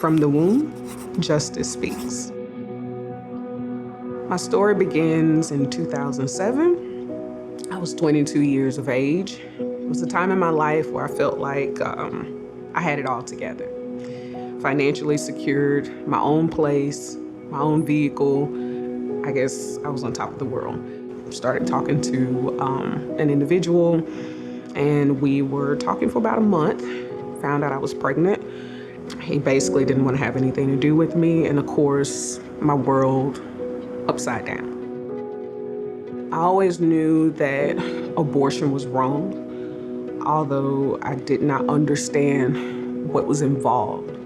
From the womb, justice speaks. My story begins in 2007. I was 22 years of age. It was a time in my life where I felt like I had it all together. Financially secured, my own place, my own vehicle. I guess I was on top of the world. Started talking to an individual, and we were talking for about a month. Found out I was pregnant. He basically didn't want to have anything to do with me, and of course, my world upside down. I always knew that abortion was wrong, although I did not understand what was involved.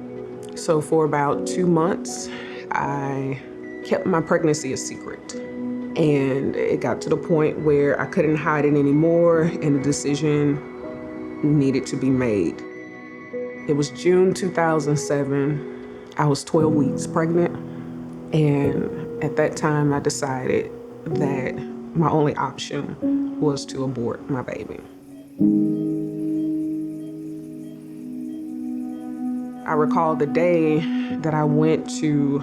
So for about 2 months, I kept my pregnancy a secret. And it got to the point where I couldn't hide it anymore, and a decision needed to be made. It was June 2007. I was 12 weeks pregnant, and at that time I decided that my only option was to abort my baby. I recall the day that I went to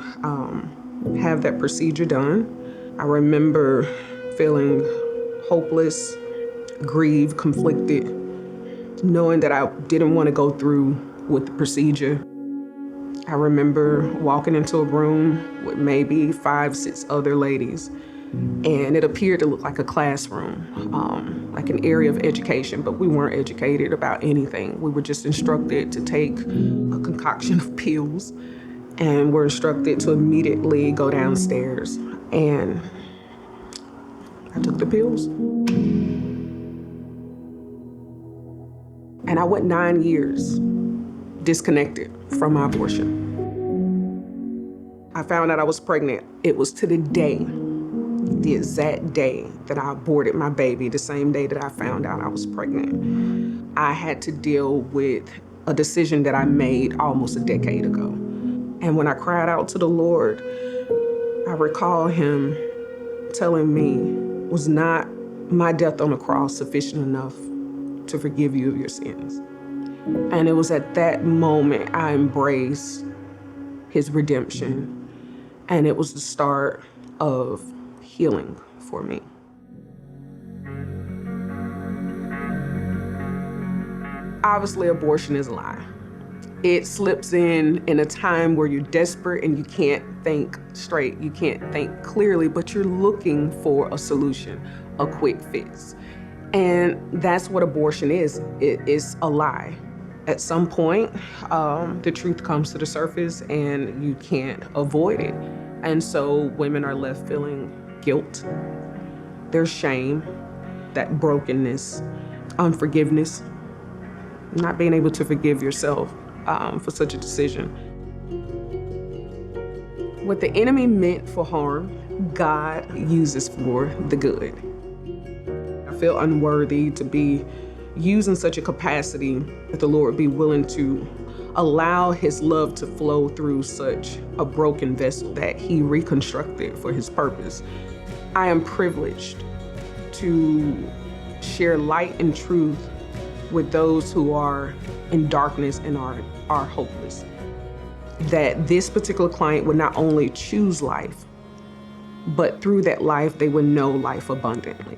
have that procedure done. I remember feeling hopeless, grieved, conflicted, knowing that I didn't want to go through with the procedure. I remember walking into a room with maybe 5, 6 other ladies, and it appeared to look like a classroom, like an area of education, but we weren't educated about anything. We were just instructed to take a concoction of pills, and we're instructed to immediately go downstairs. And I took the pills. And I went 9 years disconnected from my abortion. I found out I was pregnant. It was to the day, the exact day that I aborted my baby, the same day that I found out I was pregnant. I had to deal with a decision that I made almost a decade ago. And when I cried out to the Lord, I recall him telling me, was not my death on the cross sufficient enough to forgive you of your sins? And it was at that moment I embraced his redemption. And it was the start of healing for me. Obviously, abortion is a lie. It slips in a time where you're desperate and you can't think straight, you can't think clearly, but you're looking for a solution, a quick fix. And that's what abortion is. It is a lie. At some point, the truth comes to the surface and you can't avoid it. And so women are left feeling guilt, there's shame, that brokenness, unforgiveness, not being able to forgive yourself for such a decision. What the enemy meant for harm, God uses for the good. I feel unworthy to be used in such a capacity that the Lord be willing to allow his love to flow through such a broken vessel that he reconstructed for his purpose. I am privileged to share light and truth with those who are in darkness and are hopeless. That this particular client would not only choose life, but through that life, they would know life abundantly.